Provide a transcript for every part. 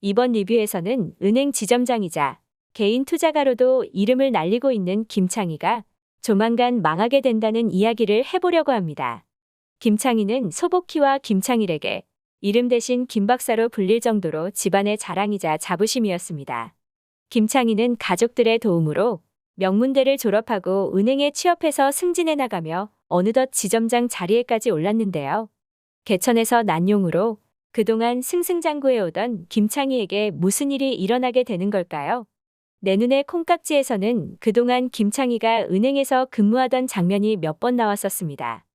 이번 리뷰에서는 은행 지점장이자 개인 투자가로도 이름을 날리고 있는 김창희가 조만간 망하게 된다는 이야기를 해보려고 합니다. 김창희는 소복희와 김창일에게 이름 대신 김박사로 불릴 정도로 집안의 자랑이자 자부심이었습니다. 김창희는 가족들의 도움으로 명문대를 졸업하고 은행에 취업해서 승진해 나가며 어느덧 지점장 자리에까지 올랐는데요. 개천에서 난용으로 그동안 승승장구해오던 김창희에게 무슨 일이 일어나게 되는 걸까요? 내 눈의 콩깍지에서는 그동안 김창희가 은행에서 근무하던 장면이 몇 번 나왔었습니다.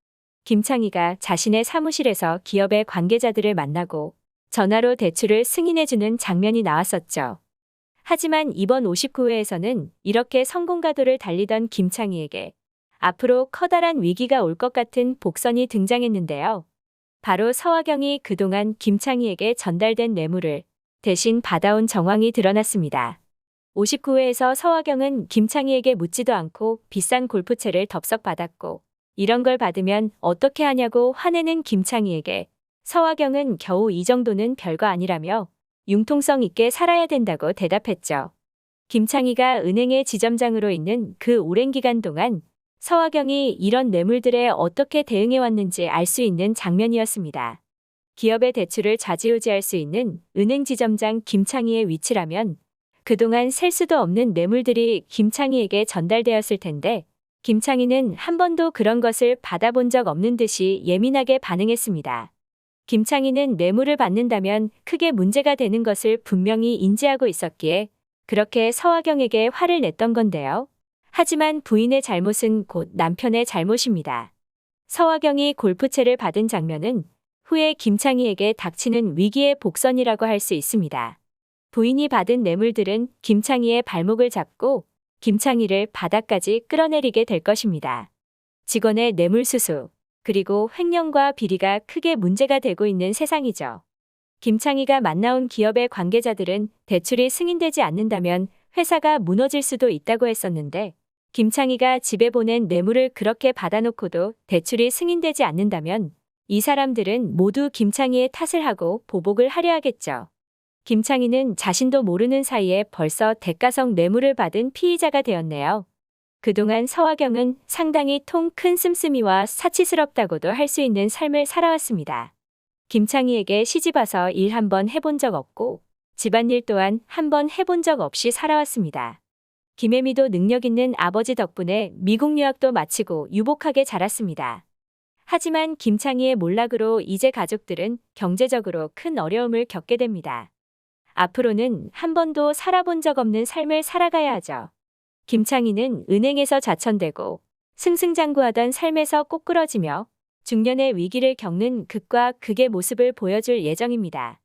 김창희가 자신의 사무실에서 기업의 관계자들을 만나고 전화로 대출을 승인해주는 장면이 나왔었죠. 하지만 이번 59회에서는 이렇게 성공가도를 달리던 김창희에게 앞으로 커다란 위기가 올 것 같은 복선이 등장했는데요. 바로 서화경이 그동안 김창희에게 전달된 뇌물을 대신 받아온 정황이 드러났습니다. 59회에서 서화경은 김창희에게 묻지도 않고 비싼 골프채를 덥석 받았고 이런 걸 받으면 어떻게 하냐고 화내는 김창희에게 서화경은 겨우 이 정도는 별거 아니라며 융통성 있게 살아야 된다고 대답했죠. 김창희가 은행의 지점장으로 있는 그 오랜 기간 동안 서화경이 이런 뇌물들에 어떻게 대응해왔는지 알 수 있는 장면이었습니다. 기업의 대출을 좌지우지할 수 있는 은행 지점장 김창희의 위치라면 그동안 셀 수도 없는 뇌물들이 김창희에게 전달되었을 텐데 김창희는 한 번도 그런 것을 받아본 적 없는 듯이 예민하게 반응했습니다. 김창희는 뇌물을 받는다면 크게 문제가 되는 것을 분명히 인지하고 있었기에 그렇게 서화경에게 화를 냈던 건데요. 하지만 부인의 잘못은 곧 남편의 잘못입니다. 서화경이 골프채를 받은 장면은 후에 김창희에게 닥치는 위기의 복선이라고 할 수 있습니다. 부인이 받은 뇌물들은 김창희의 발목을 잡고 김창희를 바닥까지 끌어내리게 될 것입니다. 직원의 뇌물수수, 그리고 횡령과 비리가 크게 문제가 되고 있는 세상이죠. 김창희가 만나온 기업의 관계자들은 대출이 승인되지 않는다면 회사가 무너질 수도 있다고 했었는데 김창희가 집에 보낸 뇌물을 그렇게 받아놓고도 대출이 승인되지 않는다면 이 사람들은 모두 김창희의 탓을 하고 보복을 하려 하겠죠. 김창희는 자신도 모르는 사이에 벌써 대가성 뇌물을 받은 피의자가 되었네요. 그동안 서화경은 상당히 통 큰 씀씀이와 사치스럽다고도 할 수 있는 삶을 살아왔습니다. 김창희에게 시집와서 일 한 번 해본 적 없고 집안일 또한 한 번 해본 적 없이 살아왔습니다. 김혜미도 능력 있는 아버지 덕분에 미국 유학도 마치고 유복하게 자랐습니다. 하지만 김창희의 몰락으로 이제 가족들은 경제적으로 큰 어려움을 겪게 됩니다. 앞으로는 한 번도 살아본 적 없는 삶을 살아가야 하죠. 김창희는 은행에서 자천되고 승승장구하던 삶에서 꼬꾸러지며 중년의 위기를 겪는 극과 극의 모습을 보여줄 예정입니다.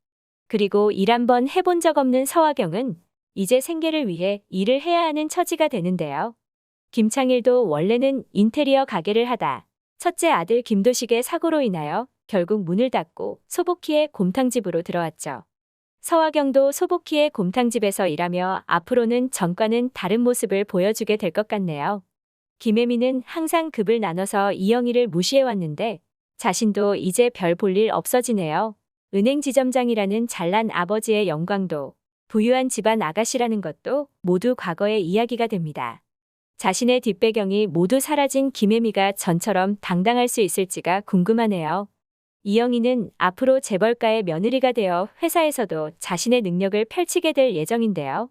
그리고 일 한 번 해본 적 없는 서화경은 이제 생계를 위해 일을 해야 하는 처지가 되는데요. 김창일도 원래는 인테리어 가게를 하다 첫째 아들 김도식의 사고로 인하여 결국 문을 닫고 소복희의 곰탕집으로 들어왔죠. 서화경도 소복희의 곰탕집에서 일하며 앞으로는 전과는 다른 모습을 보여주게 될 것 같네요. 김혜미는 항상 급을 나눠서 이영희를 무시해왔는데 자신도 이제 별 볼 일 없어지네요. 은행 지점장이라는 잘난 아버지의 영광도 부유한 집안 아가씨라는 것도 모두 과거의 이야기가 됩니다. 자신의 뒷배경이 모두 사라진 김혜미가 전처럼 당당할 수 있을지가 궁금하네요. 이영희는 앞으로 재벌가의 며느리가 되어 회사에서도 자신의 능력을 펼치게 될 예정인데요.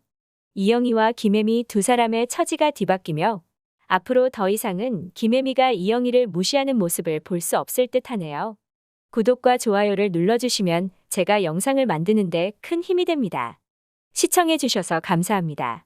이영희와 김혜미 두 사람의 처지가 뒤바뀌며 앞으로 더 이상은 김혜미가 이영희를 무시하는 모습을 볼 수 없을 듯하네요. 구독과 좋아요를 눌러주시면 제가 영상을 만드는데 큰 힘이 됩니다. 시청해주셔서 감사합니다.